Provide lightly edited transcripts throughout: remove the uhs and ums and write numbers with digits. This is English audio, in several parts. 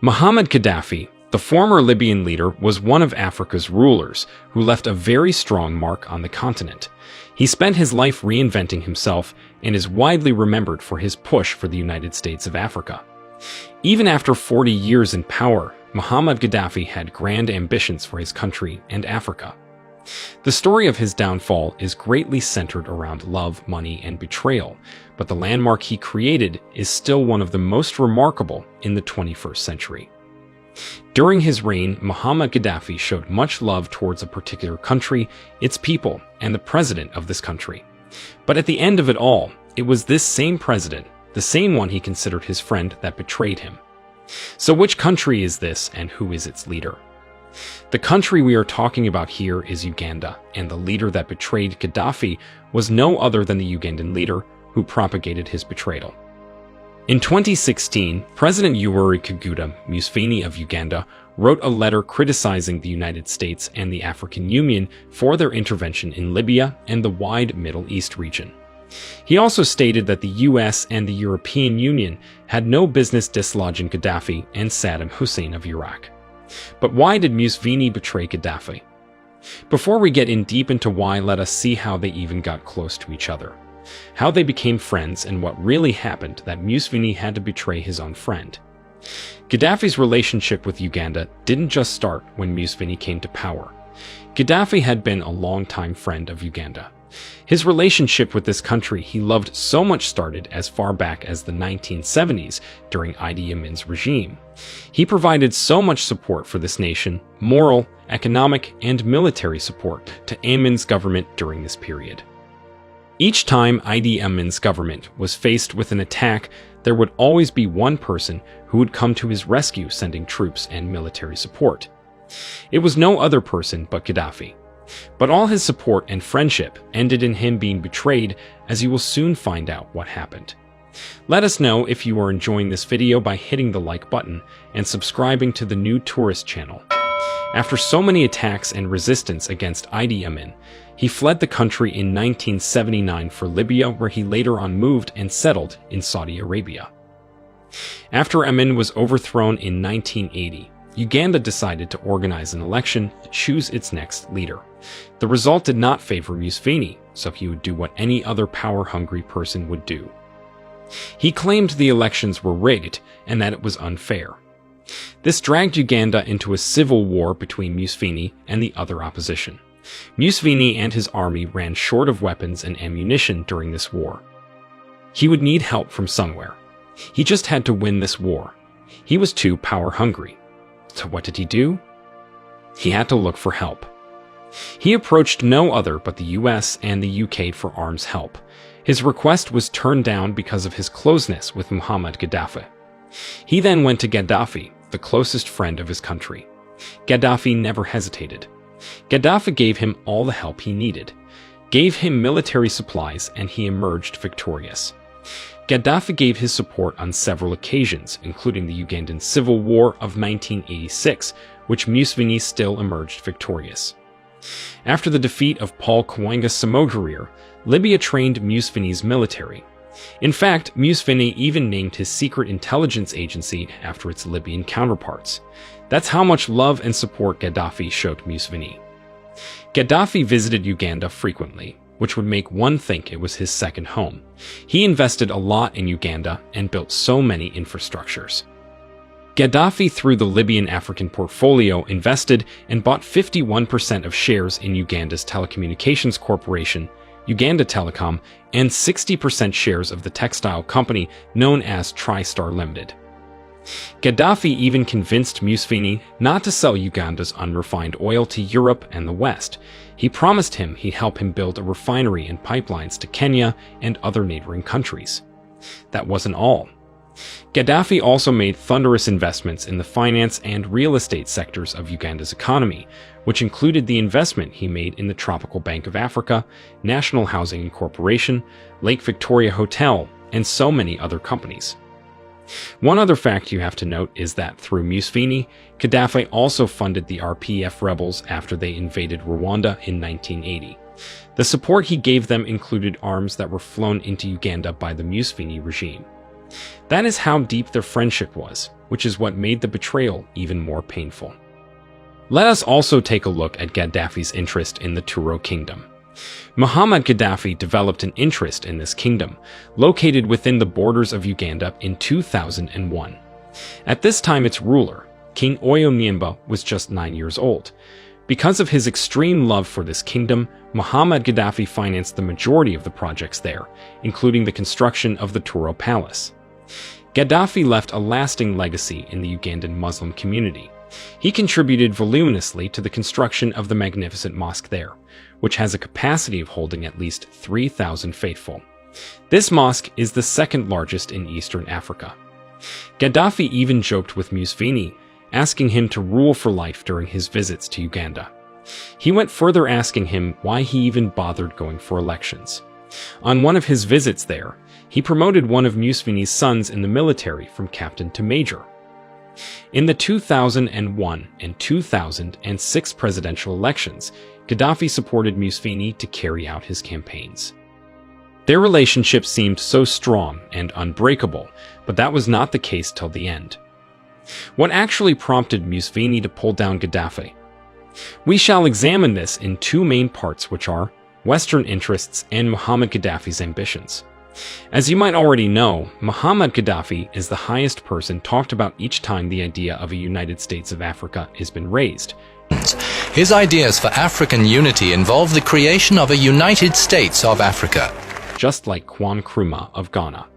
Muhammad Gaddafi, the former Libyan leader, was one of Africa's rulers who left a very strong mark on the continent. He spent his life reinventing himself and is widely remembered for his push for the United States of Africa. Even after 40 years in power, Muhammad Gaddafi had grand ambitions for his country and Africa. The story of his downfall is greatly centered around love, money, and betrayal, but the landmark he created is still one of the most remarkable in the 21st century. During his reign, Muhammad Gaddafi showed much love towards a particular country, its people, and the president of this country. But at the end of it all, it was this same president, the same one he considered his friend, that betrayed him. So which country is this, and who is its leader? The country we are talking about here is Uganda, and the leader that betrayed Gaddafi was no other than the Ugandan leader who propagated his betrayal. In 2016, President Yoweri Museveni of Uganda wrote a letter criticizing the United States and the African Union for their intervention in Libya and the wide Middle East region. He also stated that the US and the European Union had no business dislodging Gaddafi and Saddam Hussein of Iraq. But why did Museveni betray Gaddafi? Before we get in deep into why, let us see how they even got close to each other, how they became friends, and what really happened that Museveni had to betray his own friend. Gaddafi's relationship with Uganda didn't just start when Museveni came to power. Gaddafi had been a longtime friend of Uganda. His relationship with this country he loved so much started as far back as the 1970s during Idi Amin's regime. He provided so much support for this nation, moral, economic, and military support to Amin's government during this period. Each time Idi Amin's government was faced with an attack, there would always be one person who would come to his rescue, sending troops and military support. It was no other person but Gaddafi. But all his support and friendship ended in him being betrayed, as you will soon find out what happened. Let us know if you are enjoying this video by hitting the like button and subscribing to the new tourist channel. After so many attacks and resistance against Idi Amin, he fled the country in 1979 for Libya, where he later on moved and settled in Saudi Arabia. After Amin was overthrown in 1980, Uganda decided to organize an election to choose its next leader. The result did not favor Museveni, so he would do what any other power-hungry person would do. He claimed the elections were rigged and that it was unfair. This dragged Uganda into a civil war between Museveni and the other opposition. Museveni and his army ran short of weapons and ammunition during this war. He would need help from somewhere. He just had to win this war. He was too power-hungry. So what did he do? He had to look for help. He approached no other but the US and the UK for arms help. His request was turned down because of his closeness with Muhammad Gaddafi. He then went to Gaddafi, the closest friend of his country. Gaddafi never hesitated. Gaddafi gave him all the help he needed, gave him military supplies, and he emerged victorious. Gaddafi gave his support on several occasions, including the Ugandan Civil War of 1986, which Museveni still emerged victorious. After the defeat of Col.Gaddafi Somalia, Libya trained Museveni's military. In fact, Museveni even named his secret intelligence agency after its Libyan counterparts. That's how much love and support Gaddafi showed Museveni. Gaddafi visited Uganda frequently, which would make one think it was his second home. He invested a lot in Uganda and built so many infrastructures. Gaddafi, through the Libyan African portfolio, invested and bought 51% of shares in Uganda's telecommunications corporation, Uganda Telecom, and 60% shares of the textile company known as TriStar Limited. Gaddafi even convinced Museveni not to sell Uganda's unrefined oil to Europe and the West. He promised him he'd help him build a refinery and pipelines to Kenya and other neighboring countries. That wasn't all. Gaddafi also made thunderous investments in the finance and real estate sectors of Uganda's economy, which included the investment he made in the Tropical Bank of Africa, National Housing Corporation, Lake Victoria Hotel, and so many other companies. One other fact you have to note is that through Museveni, Gaddafi also funded the RPF rebels after they invaded Rwanda in 1980. The support he gave them included arms that were flown into Uganda by the Museveni regime. That is how deep their friendship was, which is what made the betrayal even more painful. Let us also take a look at Gaddafi's interest in the Turo kingdom. Muhammad Gaddafi developed an interest in this kingdom, located within the borders of Uganda in 2001. At this time, its ruler, King Oyonyemba, was just 9 years old. Because of his extreme love for this kingdom, Muhammad Gaddafi financed the majority of the projects there, including the construction of the Turo Palace. Gaddafi left a lasting legacy in the Ugandan Muslim community. He contributed voluminously to the construction of the magnificent mosque there, which has a capacity of holding at least 3,000 faithful. This mosque is the second largest in Eastern Africa. Gaddafi even joked with Museveni, asking him to rule for life during his visits to Uganda. He went further, asking him why he even bothered going for elections. On one of his visits there, he promoted one of Museveni's sons in the military from captain to major. In the 2001 and 2006 presidential elections, Gaddafi supported Museveni to carry out his campaigns. Their relationship seemed so strong and unbreakable, but that was not the case till the end. What actually prompted Museveni to pull down Gaddafi? We shall examine this in two main parts, which are Western interests and Muhammad Gaddafi's ambitions. As you might already know, Muhammad Gaddafi is the highest person talked about each time the idea of a United States of Africa has been raised. His ideas for African unity involve the creation of a United States of Africa. Just like Kwame Nkrumah of Ghana.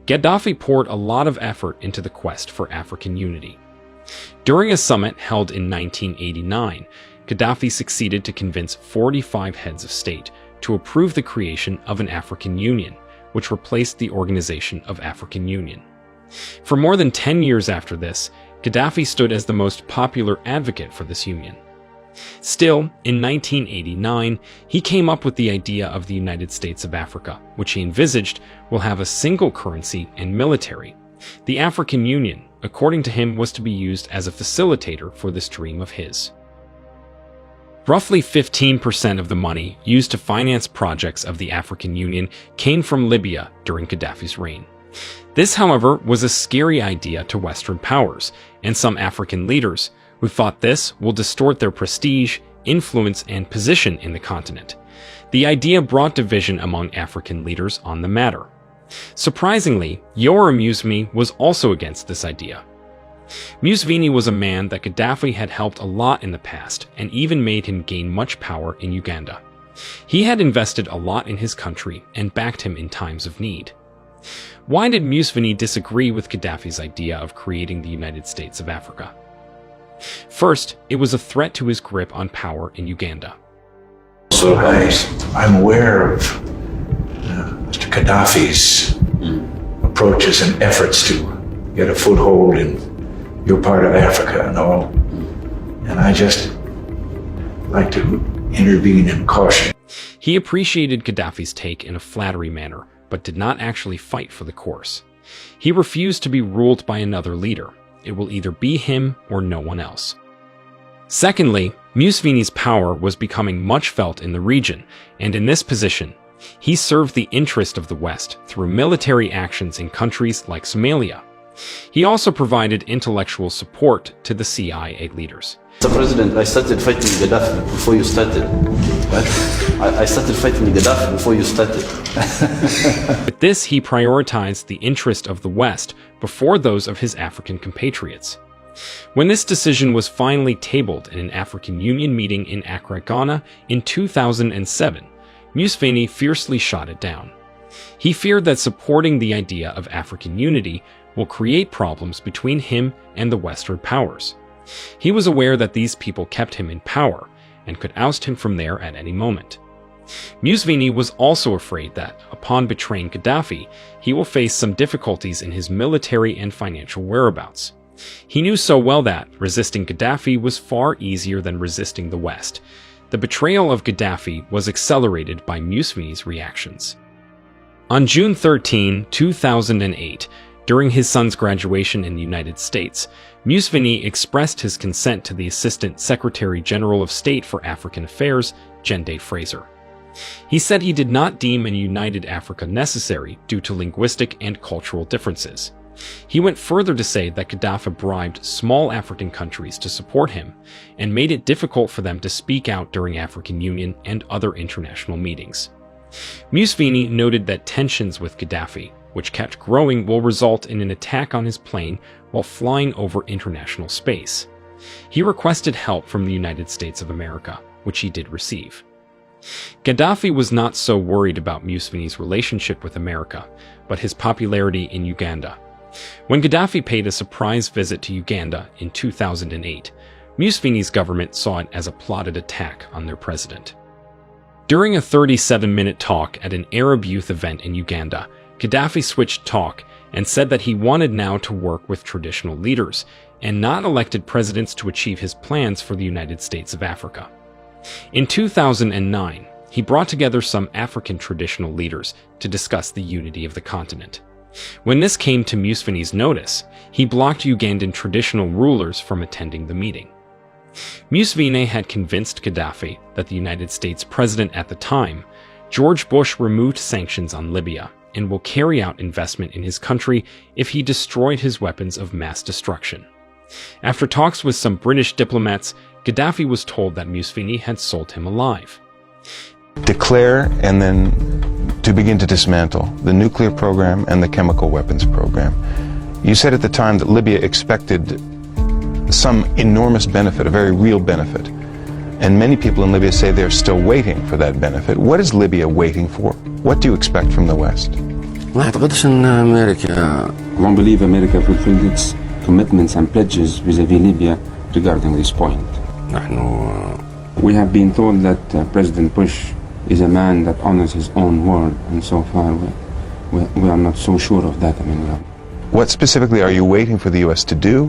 Gaddafi poured a lot of effort into the quest for African unity. During a summit held in 1989, Gaddafi succeeded to convince 45 heads of state to approve the creation of an African Union, which replaced the Organization of African Union. For more than 10 years after this, Gaddafi stood as the most popular advocate for this union. Still, in 1989, he came up with the idea of the United States of Africa, which he envisaged will have a single currency and military. The African Union, according to him, was to be used as a facilitator for this dream of his. Roughly 15% of the money used to finance projects of the African Union came from Libya during Gaddafi's reign. This, however, was a scary idea to Western powers and some African leaders, who thought this will distort their prestige, influence, and position in the continent. The idea brought division among African leaders on the matter. Surprisingly, Yoweri Museveni was also against this idea. Museveni was a man that Gaddafi had helped a lot in the past and even made him gain much power in Uganda. He had invested a lot in his country and backed him in times of need. Why did Museveni disagree with Gaddafi's idea of creating the United States of Africa? First, it was a threat to his grip on power in Uganda. So I'm aware of Mr. Gaddafi's approaches and efforts to get a foothold in your part of Africa and all. And I just like to intervene and caution. He appreciated Gaddafi's take in a flattery manner, but did not actually fight for the course. He refused to be ruled by another leader. It will either be him or no one else. Secondly, Museveni's power was becoming much felt in the region, and in this position, he served the interest of the West through military actions in countries like Somalia. He also provided intellectual support to the CIA leaders. Mr. President, I started fighting Gaddafi before you started. What? I started fighting Gaddafi before you started. With this, he prioritized the interest of the West before those of his African compatriots. When this decision was finally tabled in an African Union meeting in Accra, Ghana in 2007, Museveni fiercely shot it down. He feared that supporting the idea of African unity will create problems between him and the Western powers. He was aware that these people kept him in power and could oust him from there at any moment. Museveni was also afraid that, upon betraying Gaddafi, he will face some difficulties in his military and financial whereabouts. He knew so well that resisting Gaddafi was far easier than resisting the West. The betrayal of Gaddafi was accelerated by Museveni's reactions. On June 13, 2008, during his son's graduation in the United States, Museveni expressed his consent to the Assistant Secretary General of State for African Affairs, Jende Fraser. He said he did not deem a united Africa necessary due to linguistic and cultural differences. He went further to say that Gaddafi bribed small African countries to support him and made it difficult for them to speak out during African Union and other international meetings. Museveni noted that tensions with Gaddafi, which kept growing, will result in an attack on his plane while flying over international space. He requested help from the United States of America, which he did receive. Gaddafi was not so worried about Museveni's relationship with America, but his popularity in Uganda. When Gaddafi paid a surprise visit to Uganda in 2008, Museveni's government saw it as a plotted attack on their president. During a 37-minute talk at an Arab youth event in Uganda, Gaddafi switched talk and said that he wanted now to work with traditional leaders and not elected presidents to achieve his plans for the United States of Africa. In 2009, he brought together some African traditional leaders to discuss the unity of the continent. When this came to Museveni's notice, he blocked Ugandan traditional rulers from attending the meeting. Museveni had convinced Gaddafi that the United States president at the time, George Bush, removed sanctions on Libya and will carry out investment in his country if he destroyed his weapons of mass destruction. After talks with some British diplomats, Gaddafi was told that Museveni had sold him alive. Declare and then to begin to dismantle the nuclear program and the chemical weapons program. You said at the time that Libya expected some enormous benefit, a very real benefit. And many people in Libya say they're still waiting for that benefit. What is Libya waiting for? What do you expect from the West? ما أعتقدش أن أمريكا I don't believe America fulfilled its commitments and pledges vis-à-vis Libya regarding this point. نحن We have been told that President Bush is a man that honors his own word, and so far we are not so sure of that. What specifically are you waiting for the U.S. to do?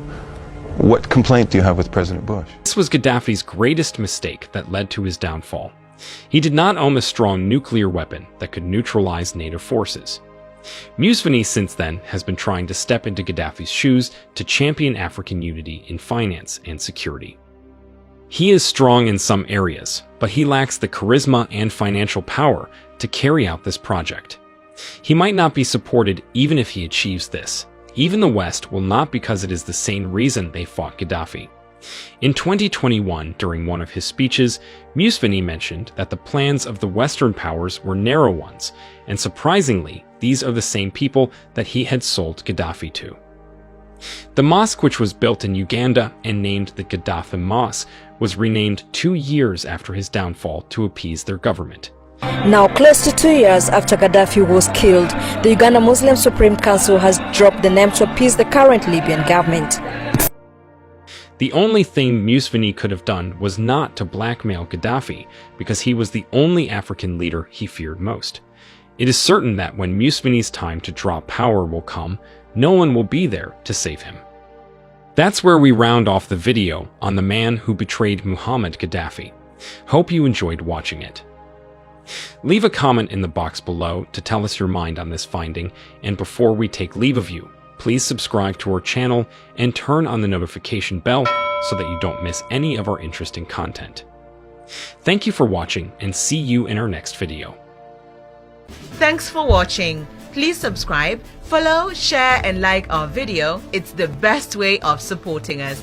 What complaint do you have with President Bush? This was Gaddafi's greatest mistake that led to his downfall. He did not own a strong nuclear weapon that could neutralize NATO forces. Museveni since then has been trying to step into Gaddafi's shoes to champion African unity in finance and security. He is strong in some areas, but he lacks the charisma and financial power to carry out this project. He might not be supported even if he achieves this. Even the West will not, because it is the same reason they fought Gaddafi. In 2021, during one of his speeches, Museveni mentioned that the plans of the Western powers were narrow ones, and surprisingly, these are the same people that he had sold Gaddafi to. The mosque, which was built in Uganda and named the Gaddafi Mosque, was renamed 2 years after his downfall to appease their government. Now, close to 2 years after Gaddafi was killed, the Uganda Muslim Supreme Council has dropped the name to appease the current Libyan government. The only thing Museveni could have done was not to blackmail Gaddafi, because he was the only African leader he feared most. It is certain that when Museveni's time to drop power will come, no one will be there to save him. That's where we round off the video on the man who betrayed Muhammad Gaddafi. Hope you enjoyed watching it. Leave a comment in the box below to tell us your mind on this finding, and before we take leave of you, please subscribe to our channel and turn on the notification bell so that you don't miss any of our interesting content. Thank you for watching, and see you in our next video. Thanks for watching. Please subscribe, follow, share and like our video. It's the best way of supporting us.